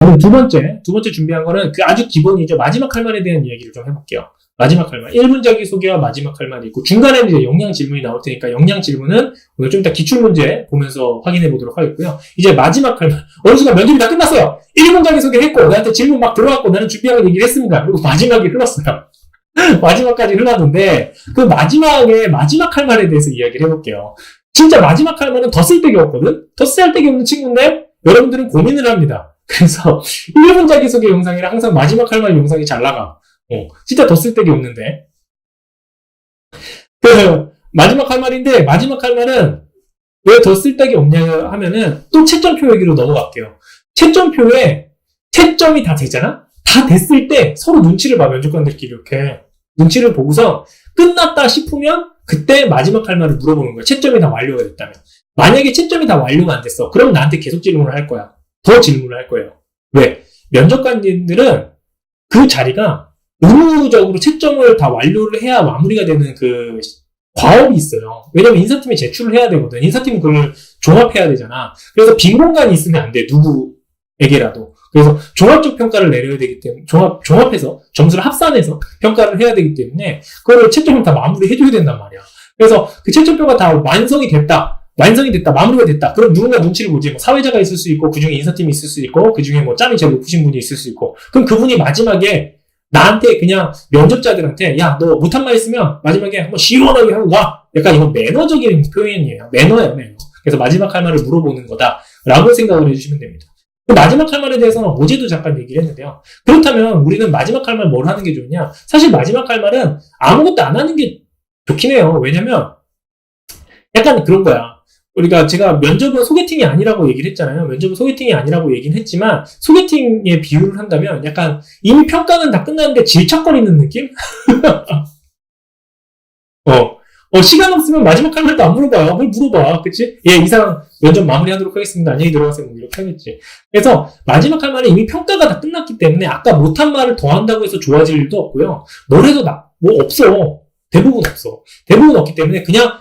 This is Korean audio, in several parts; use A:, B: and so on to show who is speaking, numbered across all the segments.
A: 그럼 두 번째 준비한 거는 그 아주 기본이죠. 마지막 할 말에 대한 이야기를 좀 해볼게요. 마지막 할 말. 1분 자기소개와 마지막 할 말이 있고, 중간에는 이제 영양 질문이 나올 테니까, 영양 질문은 오늘 좀 이따 기출문제 보면서 확인해 보도록 하겠고요. 이제 마지막 할 말. 어느 순간 면접이 다 끝났어요. 1분 자기소개 했고, 나한테 질문 막 들어왔고, 나는 준비하고 얘기를 했습니다. 그리고 마지막이 흘렀어요. 마지막까지 흘렀는데, 그 마지막 할 말에 대해서 이야기를 해볼게요. 진짜 마지막 할 말은 더 쓸데기 없거든? 더 쓸데기 없는 친구인데, 여러분들은 고민을 합니다. 그래서 1분 자기소개 영상이랑 항상 마지막 할 말 영상이 잘 나가. 진짜 더 쓸데기 없는데. 마지막 할 말인데, 마지막 할 말은 왜 더 쓸데기 없냐 하면은 또 채점표 얘기로 넘어갈게요. 채점표에 채점이 다 되잖아? 다 됐을 때 서로 눈치를 봐, 면접관들끼리 이렇게. 눈치를 보고서 끝났다 싶으면 그때 마지막 할 말을 물어보는 거야. 채점이 다 완료가 됐다면. 만약에 채점이 다 완료가 안 됐어. 그럼 나한테 계속 질문을 할 거야. 더 질문을 할 거예요. 왜? 면접관님들은 그 자리가 의무적으로 채점을 다 완료를 해야 마무리가 되는 그 과업이 있어요. 왜냐면 인사팀이 제출을 해야 되거든. 인사팀은 그걸 종합해야 되잖아. 그래서 빈 공간이 있으면 안 돼. 누구에게라도. 그래서 종합적 평가를 내려야 되기 때문에, 종합해서, 점수를 합산해서 평가를 해야 되기 때문에, 그거를 채점을 다 마무리해줘야 된단 말이야. 그래서 그 채점표가 다 완성이 됐다, 마무리가 됐다. 그럼 누군가 눈치를 보지. 뭐 사회자가 있을 수 있고, 그 중에 인사팀이 있을 수 있고, 그 중에 뭐 짬이 제일 높으신 분이 있을 수 있고, 그럼 그분이 마지막에 나한테 그냥 면접자들한테, 야, 너 못한 말 있으면 마지막에 한번 시원하게 하고 와. 약간 이건 매너적인 표현이에요. 매너예요, 매너. 그래서 마지막 할 말을 물어보는 거다라고 생각을 해주시면 됩니다. 그 마지막 할 말에 대해서는 어제도 잠깐 얘기를 했는데요. 그렇다면 우리는 마지막 할 말 뭘 하는 게 좋냐? 사실 마지막 할 말은 아무것도 안 하는 게 좋긴 해요. 왜냐면 약간 그런 거야. 제가 면접은 소개팅이 아니라고 얘기를 했잖아요. 면접은 소개팅이 아니라고 얘기는 했지만, 소개팅에 비유를 한다면 약간 이미 평가는 다 끝났는데 질척거리는 느낌? 시간 없으면 마지막 할 말도 안 물어봐요. 뭘 물어봐. 그치? 예, 이상 면접 마무리하도록 하겠습니다. 안녕히 들어가세요. 뭐 이렇게 하겠지. 그래서 마지막 할 말은 이미 평가가 다 끝났기 때문에 아까 못한 말을 더 한다고 해서 좋아질 일도 없고요. 뭘 해도 뭐 없어. 대부분 없어. 대부분 없기 때문에 그냥,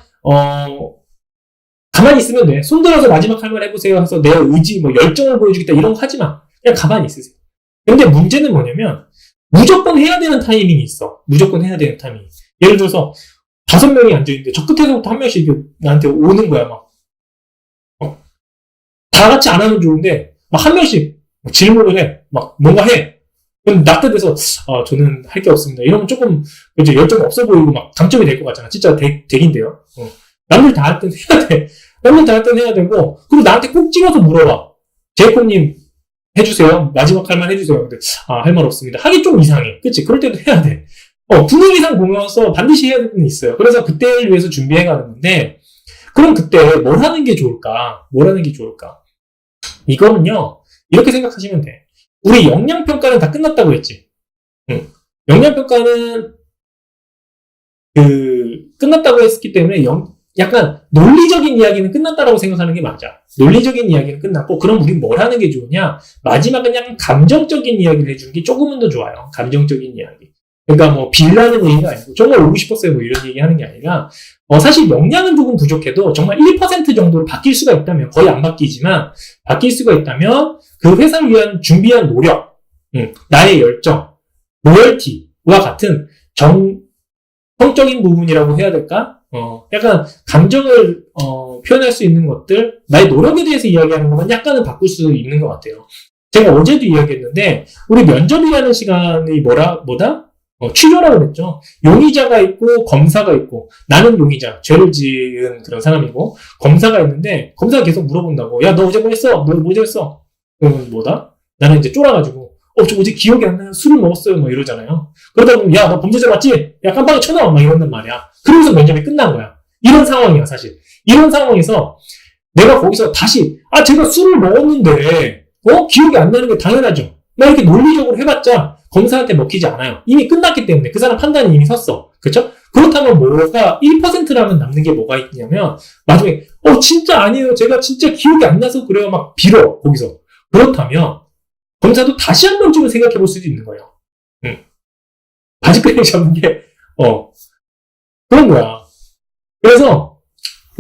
A: 가만히 있으면 돼. 손들어서 마지막 할 말 해보세요 해서 내 의지, 뭐 열정을 보여주겠다 이런 거 하지 마. 그냥 가만히 있으세요. 근데 문제는 뭐냐면 무조건 해야 되는 타이밍이 있어. 무조건 해야 되는 타이밍. 예를 들어서 5명이 앉아있는데 저 끝에서부터 한 명씩 나한테 오는 거야. 막 다 같이 안 하면 좋은데 막 한 명씩 질문을 해. 막 뭔가 해. 그럼 나 때돼서 저는 할 게 없습니다. 이러면 조금 이제 열정 없어 보이고 막 감점이 될 것 같잖아. 진짜 되긴데요. 남들 다 할 때는 해야 돼. 남들 다 할 때는 해야 되고, 그리고 나한테 꼭 찍어서 물어봐. 제이콥님 해주세요. 마지막 할 말 해주세요. 근데 할 말 없습니다. 하기 좀 이상해. 그치? 그럴 때도 해야 돼. 분위기 이상 보면서 반드시 해야 되는 게 있어요. 그래서 그때를 위해서 준비해가는 건데, 그럼 그때 뭘 하는 게 좋을까? 이거는요, 이렇게 생각하시면 돼. 우리 역량평가는 다 끝났다고 했지. 역량평가는 끝났다고 했기 때문에 약간 논리적인 이야기는 끝났다라고 생각하는 게 맞아. 논리적인 이야기는 끝났고, 그럼 우린 뭘 하는 게 좋으냐? 마지막은 약간 감정적인 이야기를 해주는 게 조금은 더 좋아요. 감정적인 이야기. 그러니까 뭐 빌라는 얘기가 아니고 정말 오고 싶었어요 뭐 이런 얘기 하는 게 아니라, 사실 역량은 조금 부족해도 정말 1% 정도로 바뀔 수가 있다면, 거의 안 바뀌지만 바뀔 수가 있다면 그 회사를 위한 준비한 노력, 나의 열정, 로열티와 같은 성적인 부분이라고 해야 될까? 약간 감정을 표현할 수 있는 것들, 나의 노력에 대해서 이야기하는 것만 약간은 바꿀 수 있는 것 같아요. 제가 어제도 이야기했는데 우리 면접이라는 시간이 뭐다? 취조라고 그랬죠. 용의자가 있고 검사가 있고, 나는 용의자, 죄를 지은 그런 사람이고, 검사가 있는데 검사가 계속 물어본다고. 야, 너 어제 뭐 했어? 너 뭐 했어? 그러면 뭐다? 나는 이제 쫄아가지고 저 어제 기억이 안 나요. 술을 먹었어요. 뭐 이러잖아요. 그러다 보면 야, 너 범죄자 맞지? 야, 깜빡이 쳐다봐. 막 이런단 말이야. 그러면서 면접이 끝난 거야. 이런 상황이야, 사실. 이런 상황에서 내가 거기서 다시 제가 술을 먹었는데 기억이 안 나는 게 당연하죠. 나 이렇게 논리적으로 해봤자 검사한테 먹히지 않아요. 이미 끝났기 때문에 그 사람 판단이 이미 섰어. 그렇죠? 그렇다면 뭐가 1%라면 남는 게 뭐가 있냐면, 나중에 진짜 아니에요. 제가 진짜 기억이 안 나서 그래요. 막 빌어 거기서. 그렇다면 검사도 다시 한 번쯤은 생각해 볼 수도 있는 거예요. 바지끈이 잡는 게 그런 거야. 그래서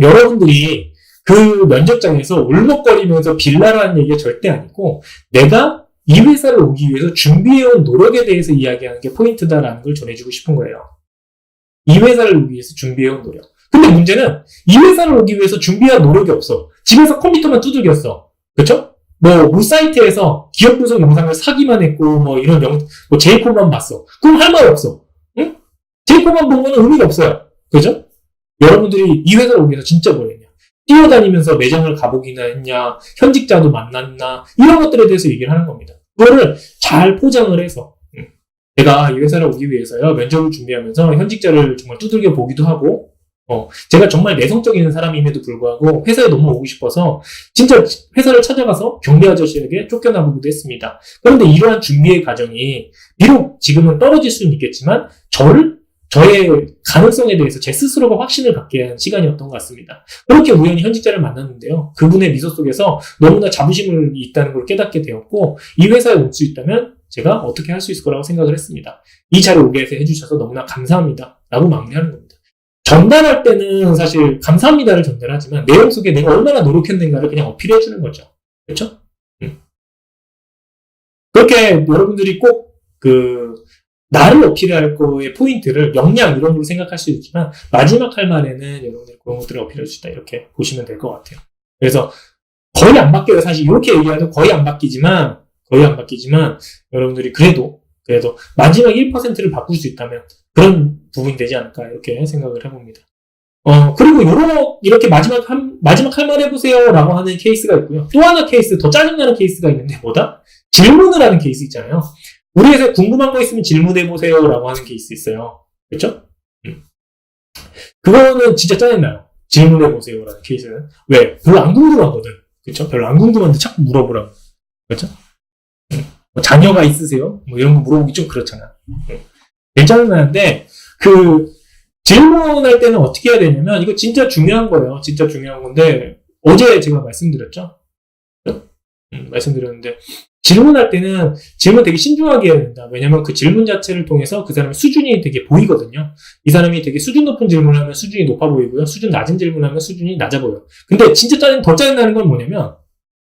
A: 여러분들이 그 면접장에서 울먹거리면서 빌라라는 얘기가 절대 아니고, 내가 이 회사를 오기 위해서 준비해온 노력에 대해서 이야기하는 게 포인트다라는 걸 전해주고 싶은 거예요. 이 회사를 오기 위해서 준비해온 노력. 근데 문제는 이 회사를 오기 위해서 준비한 노력이 없어. 집에서 컴퓨터만 두들겼어. 그쵸? 뭐 사이트에서 기업 분석 영상을 사기만 했고, 제이콥만 봤어. 그럼 할 말 없어. 응? 제이콥만 본 거는 의미가 없어요. 그죠? 여러분들이 이 회사를 오기 위해서 진짜 뭘 했냐? 뛰어다니면서 매장을 가보기나 했냐? 현직자도 만났나? 이런 것들에 대해서 얘기를 하는 겁니다. 그거를 잘 포장을 해서, 제가 이 회사를 오기 위해서요, 면접을 준비하면서 현직자를 정말 두들겨 보기도 하고, 제가 정말 내성적인 사람임에도 불구하고 회사에 너무 오고 싶어서 진짜 회사를 찾아가서 경비 아저씨에게 쫓겨나보기도 했습니다. 그런데 이러한 준비의 과정이 비록 지금은 떨어질 수는 있겠지만 저의 가능성에 대해서 제 스스로가 확신을 갖게 한 시간이었던 것 같습니다. 그렇게 우연히 현직자를 만났는데요. 그분의 미소 속에서 너무나 자부심을 있다는 걸 깨닫게 되었고, 이 회사에 올 수 있다면 제가 어떻게 할 수 있을 거라고 생각을 했습니다. 이 자리에 오게 해주셔서 너무나 감사합니다. 라고 마무리하는 겁니다. 전달할 때는 사실 감사합니다를 전달하지만 내용 속에 내가 얼마나 노력했는가를 그냥 어필해주는 거죠. 그렇죠? 그렇게 여러분들이 꼭 나를 어필할 거의 포인트를 역량 이런 걸로 생각할 수 있지만 마지막 할 말에는 여러분들이 그런 것들을 어필해 주시다 이렇게 보시면 될 것 같아요. 그래서 거의 안 바뀌어요. 사실 이렇게 얘기하면 거의 안 바뀌지만 여러분들이 그래도 마지막 1%를 바꿀 수 있다면 그런 부분이 되지 않을까 이렇게 생각을 해봅니다. 그리고 이렇게 마지막 할 말 해보세요 라고 하는 케이스가 있고요. 또 하나 케이스, 더 짜증나는 케이스가 있는데 뭐다? 질문을 하는 케이스 있잖아요. 우리 회사에 궁금한 거 있으면 질문해보세요 라고 하는 케이스 있어요. 그렇죠? 그거는 진짜 짜증나요. 질문해보세요 라는 케이스는. 왜? 별로 안 궁금하거든. 그렇죠? 별로 안 궁금한데 자꾸 물어보라고. 그렇죠? 자녀가 있으세요? 이런 거 물어보기 좀 그렇잖아. 괜찮은데 질문할 때는 어떻게 해야 되냐면 이거 진짜 중요한 거예요. 진짜 중요한 건데 어제 제가 말씀드렸죠. 말씀드렸는데 질문할 때는 질문 되게 신중하게 해야 된다. 왜냐면 그 질문 자체를 통해서 그 사람의 수준이 되게 보이거든요. 이 사람이 되게 수준 높은 질문을 하면 수준이 높아 보이고요. 수준 낮은 질문을 하면 수준이 낮아 보여요. 근데 진짜 더 짜증나는 건 뭐냐면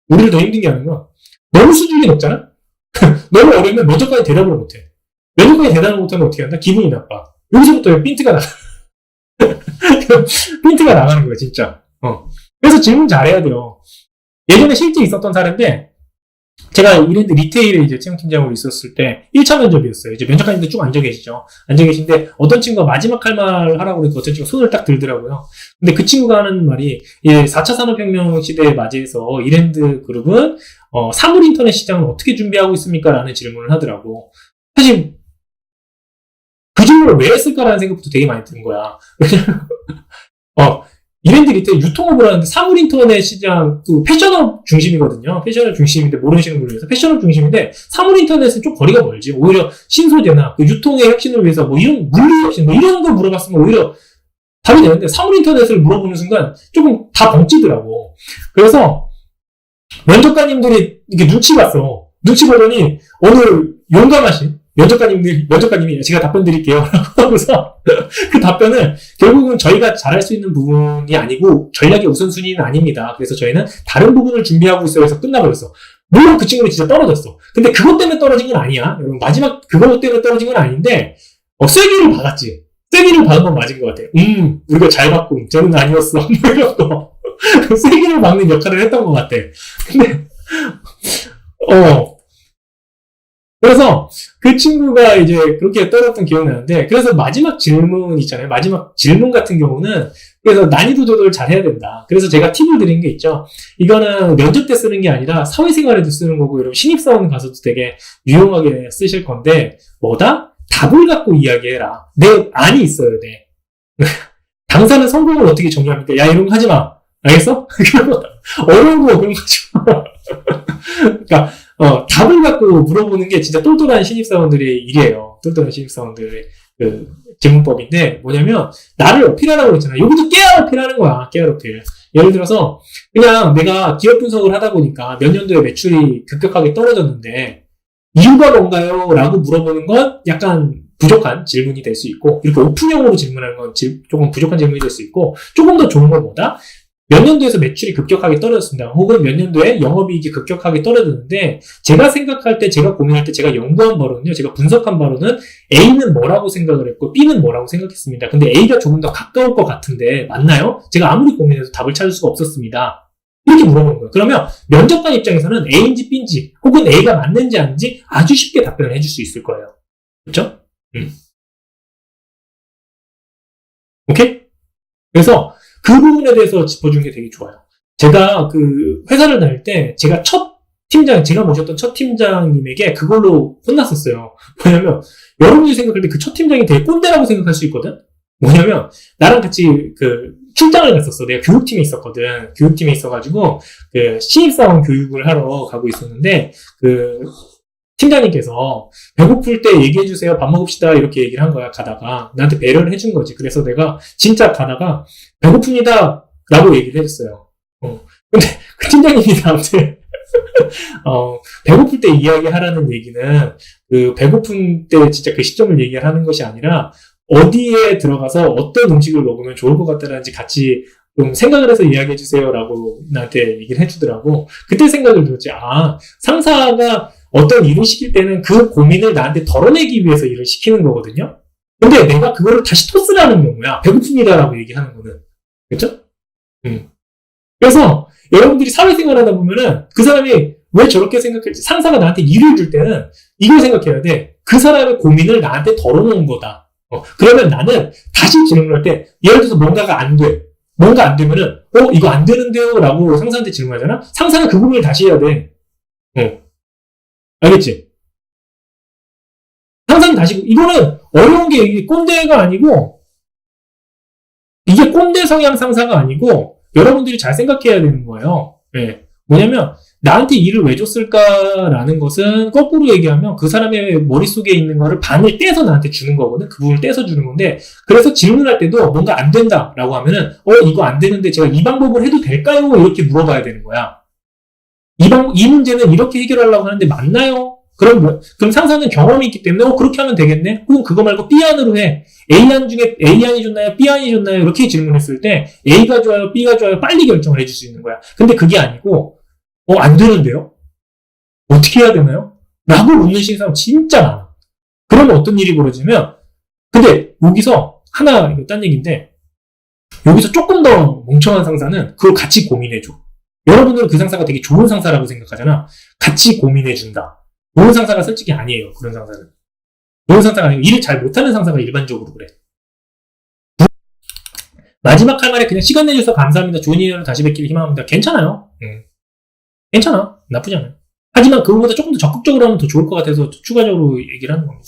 A: 우리를 더 힘든 게 아닌 건 너무 수준이 높잖아? 너무 어려우면 면접까지 대답을 못해. 면접까지 대답을 못하면 어떻게 한다? 기분이 나빠. 여기서부터 핀트가 나가는 거야, 진짜. 그래서 질문 잘해야 돼요. 예전에 실제 있었던 사례인데, 제가 이랜드 리테일에 이제 채용팀장으로 있었을 때 1차 면접이었어요. 이제 면접관님들 쭉 앉아 계신데 어떤 친구가 마지막 할 말 하라고 그러니까 어떤 친구가 손을 딱 들더라고요. 근데 그 친구가 하는 말이 4차 산업혁명 시대에 맞이해서 이랜드 그룹은 사물 인터넷 시장을 어떻게 준비하고 있습니까? 라는 질문을 하더라고. 사실 그 질문을 왜 했을까라는 생각부터 되게 많이 드는 거야. 왜냐면 이랜드 리테일 유통업을 하는데 사물 인터넷 시장 패션업 중심이거든요. 패션업 중심인데 모르시는 분을 위해서 패션업 중심인데 사물 인터넷은 좀 거리가 멀지. 오히려 신소재나 유통의 혁신을 위해서 이런 물리 혁신 이런 걸 물어봤으면 오히려 답이 되는데 사물 인터넷을 물어보는 순간 조금 다 벙찌더라고. 그래서 면접관님들이 이렇게 눈치 보더니 어느 용감하신 면접관님이 제가 답변 드릴게요. 라고 하면서 그 답변을 결국은 저희가 잘할 수 있는 부분이 아니고 전략의 우선순위는 아닙니다. 그래서 저희는 다른 부분을 준비하고 있어요. 해서 끝나버렸어. 물론 그 친구는 진짜 떨어졌어. 근데 그것 때문에 떨어진 건 아니야. 여러분, 마지막 그것 때문에 떨어진 건 아닌데, 쐐기를 받았지. 쐐기를 받은 건 맞은 것 같아. 우리가 잘 받고, 저는 아니었어. 이런 거. 쐐기를 막는 역할을 했던 것 같아. 근데, 그래서 그 친구가 이제 그렇게 떨었던 기억이 나는데, 그래서 마지막 질문 있잖아요. 마지막 질문 같은 경우는 그래서 난이도 조절을 잘 해야 된다. 그래서 제가 팁을 드린 게 있죠. 이거는 면접 때 쓰는 게 아니라 사회생활에도 쓰는 거고, 여러분 신입사원 가서도 되게 유용하게 쓰실 건데, 뭐다? 답을 갖고 이야기해라. 내 안이 있어야 돼. 당사는 성공을 어떻게 정의합니까? 야, 이런 거 하지 마. 알겠어? 어려운 거 그런 거 하지 마. 그러니까 답을 갖고 물어보는 게 진짜 똘똘한 신입사원들의 일이에요. 똘똘한 신입사원들의 질문법인데, 뭐냐면, 나를 어필하라고 그랬잖아. 여기도 깨알 어필하는 거야. 깨알 어필. 예를 들어서, 그냥 내가 기업 분석을 하다 보니까 몇 년도에 매출이 급격하게 떨어졌는데, 이유가 뭔가요? 라고 물어보는 건 약간 부족한 질문이 될 수 있고, 이렇게 오픈형으로 질문하는 건 조금 부족한 질문이 될 수 있고, 조금 더 좋은 건 뭐다? 몇 년도에서 매출이 급격하게 떨어졌습니다. 혹은 몇 년도에 영업이익이 급격하게 떨어졌는데 제가 생각할 때, 제가 고민할 때 제가 연구한 바로는요. 제가 분석한 바로는 A는 뭐라고 생각을 했고 B는 뭐라고 생각했습니다. 근데 A가 조금 더 가까울 것 같은데 맞나요? 제가 아무리 고민해도 답을 찾을 수가 없었습니다. 이렇게 물어보는 거예요. 그러면 면접관 입장에서는 A인지 B인지 혹은 A가 맞는지 아닌지 아주 쉽게 답변을 해줄 수 있을 거예요. 그렇죠? 오케이? 그래서 그 부분에 대해서 짚어주는 게 되게 좋아요. 제가 그 회사를 다닐 때 제가 제가 모셨던 첫 팀장님에게 그걸로 혼났었어요. 뭐냐면 여러분들이 생각할 때 그 첫 팀장이 되게 꼰대라고 생각할 수 있거든? 뭐냐면 나랑 같이 그 출장을 갔었어. 내가 교육팀에 있었거든. 교육팀에 있어가지고 그 신입사원 교육을 하러 가고 있었는데 그 팀장님께서 배고플 때 얘기해주세요. 밥 먹읍시다. 이렇게 얘기를 한 거야. 가다가 나한테 배려를 해준 거지. 그래서 내가 진짜 가다가 배고픕니다. 라고 얘기를 해줬어요. 근데 그 팀장님이 나한테 배고플 때 이야기하라는 얘기는 그 배고픈 때 진짜 그 시점을 얘기하는 것이 아니라 어디에 들어가서 어떤 음식을 먹으면 좋을 것 같다는지 같이 좀 생각을 해서 이야기해주세요. 라고 나한테 얘기를 해주더라고. 그때 생각을 들었지. 아, 상사가 어떤 일을 시킬 때는 그 고민을 나한테 덜어내기 위해서 일을 시키는 거거든요. 근데 내가 그거를 다시 토스를 하는 경우야. 배고픕니다라고 얘기하는 거는. 그렇죠? 그래서 여러분들이 사회생활 하다 보면은 그 사람이 왜 저렇게 생각할지, 상사가 나한테 일을 줄 때는 이걸 생각해야 돼. 그 사람의 고민을 나한테 덜어놓은 거다. 그러면 나는 다시 질문할 때, 예를 들어서 뭔가가 안 돼. 뭔가 안 되면은, 이거 안 되는데요? 라고 상사한테 질문하잖아? 상사는 그 부분을 다시 해야 돼. 알겠지? 상사는 다시, 이거는 어려운 게 이게 꼰대가 아니고, 이게 꼰대 성향 상사가 아니고, 여러분들이 잘 생각해야 되는 거예요. 네. 뭐냐면, 나한테 일을 왜 줬을까라는 것은 거꾸로 얘기하면 그 사람의 머릿속에 있는 거를 반을 떼서 나한테 주는 거거든. 그 부분을 떼서 주는 건데, 그래서 질문할 때도 뭔가 안 된다라고 하면은, 이거 안 되는데 제가 이 방법을 해도 될까요? 이렇게 물어봐야 되는 거야. 이 문제는 이렇게 해결하려고 하는데 맞나요? 그럼 상사는 경험이 있기 때문에, 그렇게 하면 되겠네? 혹은 그거 말고 B안으로 해. A안 중에 A안이 좋나요? B안이 좋나요? 이렇게 질문했을 때, A가 좋아요? B가 좋아요? 빨리 결정을 해줄 수 있는 거야. 근데 그게 아니고, 안 되는데요? 어떻게 해야 되나요? 라고 묻는 사람 진짜 많아. 그러면 어떤 일이 벌어지면, 근데 여기서 하나, 이거 딴 얘기인데, 여기서 조금 더 멍청한 상사는 그걸 같이 고민해줘. 여러분들은 그 상사가 되게 좋은 상사라고 생각하잖아. 같이 고민해준다. 좋은 상사가 솔직히 아니에요. 그런 상사는. 좋은 상사가 아니고 일을 잘 못하는 상사가 일반적으로 그래. 마지막 할 말에 그냥 시간 내줘서 감사합니다. 좋은 인연을 다시 뵙기를 희망합니다. 괜찮아요. 괜찮아. 나쁘지 않아요. 하지만 그거보다 조금 더 적극적으로 하면 더 좋을 것 같아서 추가적으로 얘기를 하는 겁니다.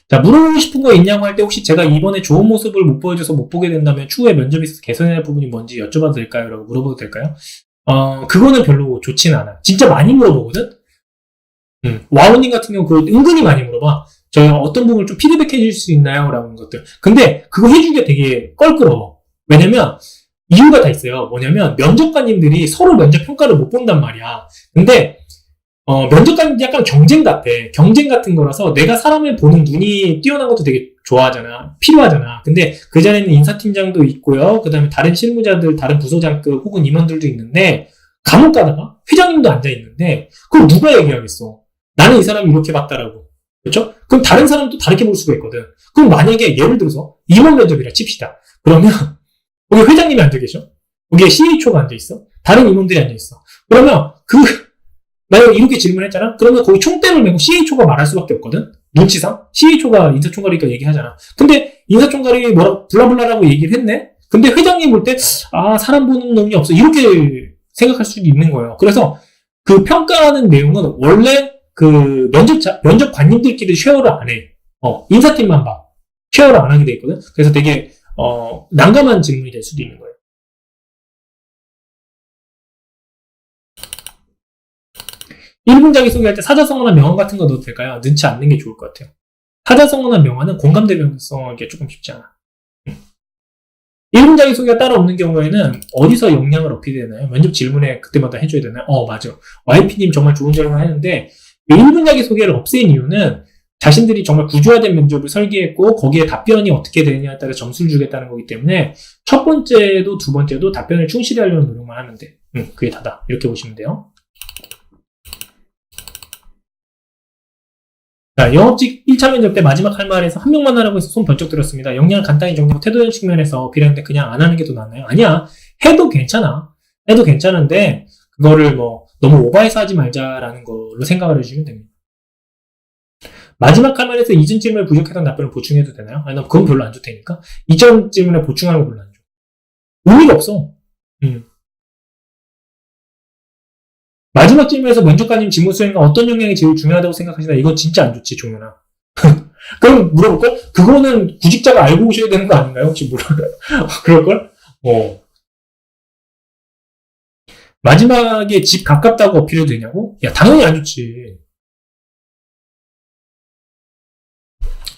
A: 자, 물어보고 싶은 거 있냐고 할 때 혹시 제가 이번에 좋은 모습을 못 보여줘서 못 보게 된다면 추후에 면접에 있어서 개선해야 할 부분이 뭔지 여쭤봐도 될까요? 라고 물어봐도 될까요? 그거는 별로 좋지는 않아. 진짜 많이 물어보거든? 와우님 같은 경우 그걸 은근히 많이 물어봐. 저 어떤 부분을 좀 피드백 해줄 수 있나요? 라는 것들. 근데 그거 해주기가 되게 껄끄러워. 왜냐면 이유가 다 있어요. 뭐냐면 면접관님들이 서로 면접 평가를 못 본단 말이야. 근데 면접관이 약간 경쟁 같아. 경쟁 같은 거라서 내가 사람을 보는 눈이 뛰어난 것도 되게 좋아하잖아. 필요하잖아. 근데 그 자리에는 인사팀장도 있고요. 그 다음에 다른 실무자들, 다른 부서장급 혹은 임원들도 있는데 감옥 가다가 회장님도 앉아있는데 그걸 누가 얘기하겠어. 나는 이 사람이 이렇게 봤다라고. 그렇죠? 그럼 다른 사람도 다르게 볼 수가 있거든. 그럼 만약에 예를 들어서 임원 면접이라 칩시다. 그러면 여기 회장님이 앉아 계셔. 여기에 CHO가 앉아 있어. 다른 임원들이 앉아 있어. 그러면 만약에 이렇게 질문했잖아? 그러면 거기 총대를 메고 CHO가 말할 수밖에 없거든? 눈치상? CHO가 인사총괄이니까 얘기하잖아. 근데 인사총괄이 뭐라, 블라블라라고 얘기를 했네? 근데 회장님 볼 때, 사람 보는 놈이 없어. 이렇게 생각할 수도 있는 거예요. 그래서 그 평가하는 내용은 원래 그 면접관님들끼리 쉐어를 안 해. 인사팀만 봐. 쉐어를 안 하게 돼 있거든? 그래서 되게, 난감한 질문이 될 수도 있는 거예요. 1분 자기소개할 때 사자성어나 명언 같은 거 넣어도 될까요? 넣지 않는 게 좋을 것 같아요. 사자성어나 명언은 공감대명성하기가 조금 쉽지 않아. 1분 자기소개가 따로 없는 경우에는 어디서 역량을 어필되나요? 면접 질문에 그때마다 해줘야 되나요? 맞아. YP님 정말 좋은 질문 하는데 1분 자기소개를 없앤 이유는 자신들이 정말 구조화된 면접을 설계했고 거기에 답변이 어떻게 되느냐에 따라 점수를 주겠다는 거기 때문에 첫 번째도 두 번째도 답변을 충실히 하려는 노력만 하면 돼. 그게 다다. 이렇게 보시면 돼요. 자, 영업직 1차 면접 때 마지막 할 말에서 한 명만 하라고 해서 손 번쩍 들었습니다. 역량을 간단히 정리하고 태도의 측면에서 비례하는데 그냥 안 하는 게 더 낫나요? 아니야. 해도 괜찮아. 해도 괜찮은데 그거를 뭐 너무 오버해서 하지 말자라는 걸로 생각을 해주시면 됩니다. 마지막 할 말에서 이전 질문에 부족했던 답변을 보충해도 되나요? 아니, 난 그건 별로 안 좋다니까. 이전 질문에 보충하는 거 별로 안 좋아. 의미가 없어. 마지막 질문에서 면접관님 직무 수행과 어떤 역량이 제일 중요하다고 생각하시나? 이거 진짜 안 좋지, 종현아. 그럼 물어볼걸? 그거는 구직자가 알고 오셔야 되는 거 아닌가요? 혹시 그럴걸? 마지막에 집 가깝다고 어필해도 되냐고? 야, 당연히 안 좋지.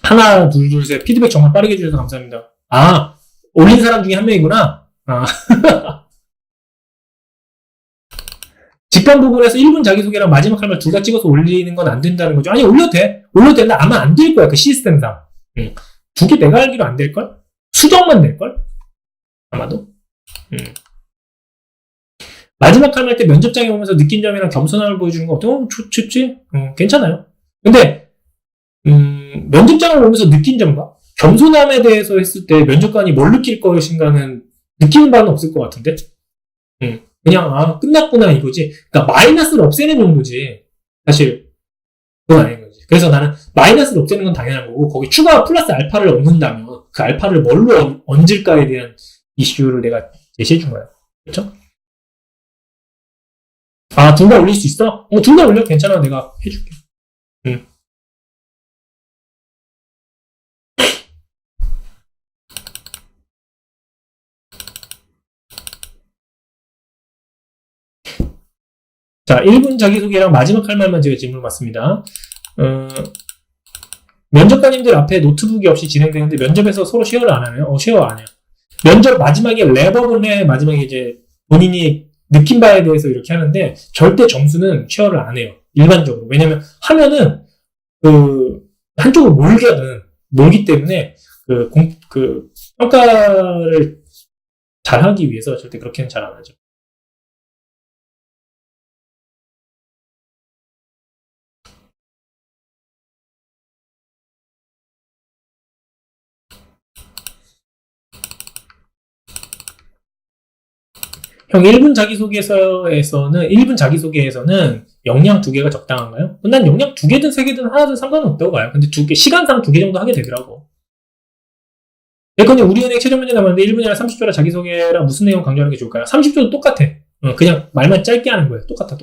A: 하나, 둘, 셋. 피드백 정말 빠르게 해주셔서 감사합니다. 아, 올린 사람 중에 한 명이구나? 아. 직관 부분에서 1분 자기소개랑 마지막 할 말 둘 다 찍어서 올리는 건 안 된다는 거죠. 아니, 올려도 돼. 올려도 되는데 아마 안 될 거야, 그 시스템상. 두 개 내가 알기로 안 될걸? 수정만 될걸? 아마도. 마지막 할 말 때 면접장에 오면서 느낀 점이랑 겸손함을 보여주는 거 어때? 좋지? 괜찮아요. 근데, 면접장을 오면서 느낀 점과 겸손함에 대해서 했을 때 면접관이 뭘 느낄 것인가는 느끼는 바는 없을 것 같은데? 그냥, 끝났구나, 이거지. 그러니까, 마이너스를 없애는 정도지. 사실, 그건 아닌 거지. 그래서 나는 마이너스를 없애는 건 당연한 거고, 거기 추가 플러스 알파를 얻는다면, 그 알파를 뭘로 얹을까에 대한 이슈를 내가 제시해 준 거야. 그렇죠? 아, 둘 다 올릴 수 있어? 둘 다 올려? 괜찮아. 내가 해줄게. 자, 1분 자기소개랑 마지막 할 말만 제가 질문을 받습니다. 면접관님들 앞에 노트북이 없이 진행되는데 면접에서 서로 쉐어를 안 하나요? 쉐어 안 해요. 면접 마지막에 랩업을 해. 마지막에 이제 본인이 느낀 바에 대해서 이렇게 하는데 절대 점수는 쉐어를 안 해요. 일반적으로. 왜냐면 하면은 한쪽으로 몰기 때문에 평가를 잘하기 위해서 절대 그렇게는 잘 안 하죠. 형, 1분 자기소개에서는 역량 2개가 적당한가요? 난 역량 2개든 3개든 하나든 상관은 없다고 봐요. 근데 시간상 2개 정도 하게 되더라고. 예컨대 우리 은행 최종 면접 남았는데 1분이나 30초라 자기소개랑 무슨 내용 강조하는 게 좋을까요? 30초도 똑같아. 그냥 말만 짧게 하는 거예요. 똑같다.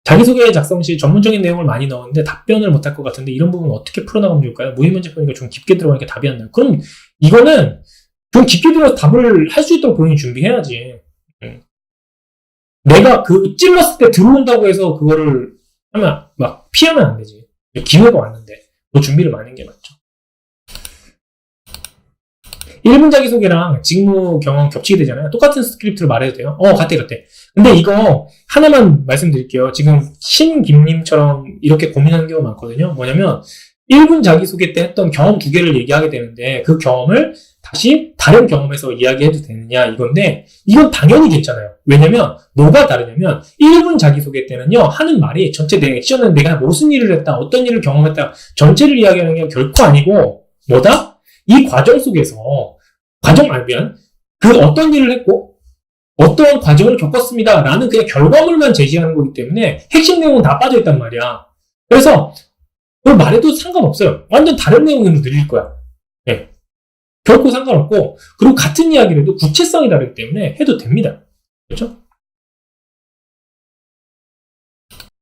A: 자기소개 작성 시 전문적인 내용을 많이 넣었는데 답변을 못할 것 같은데 이런 부분 어떻게 풀어나가면 좋을까요? 모의 문제 보니까 좀 깊게 들어가니까 답이 안 나요. 그럼 이거는 좀 깊게 들어서 답을 할 수 있도록 본인이 준비해야지. 내가 찔렀을 때 들어온다고 해서 그거를 하면 막 피하면 안 되지. 기회가 왔는데 그 준비를 많이 하는 게 맞죠. 1분 자기소개랑 직무 경험 겹치게 되잖아요. 똑같은 스크립트를 말해도 돼요? 같아. 근데 이거 하나만 말씀드릴게요. 지금 신김님처럼 이렇게 고민하는 경우가 많거든요. 뭐냐면 1분 자기소개 때 했던 경험 2개를 얘기하게 되는데 그 경험을 다시 다른 경험에서 이야기해도 되느냐 이건데 이건 당연히 괜찮아요. 왜냐면 뭐가 다르냐면 1분 자기소개 때는요. 하는 말이 전체 내 액션은 내가 무슨 일을 했다, 어떤 일을 경험했다 전체를 이야기하는 게 결코 아니고 뭐다? 이 과정 속에서 과정 알면 그 어떤 일을 했고 어떠한 과정을 겪었습니다 라는 그냥 결과물만 제시하는 거기 때문에 핵심 내용은 다 빠져있단 말이야. 그래서 그걸 말해도 상관없어요. 완전 다른 내용으로 들릴 거야. 네. 결코 상관없고 그리고 같은 이야기를 해도 구체성이 다르기 때문에 해도 됩니다. 그렇죠?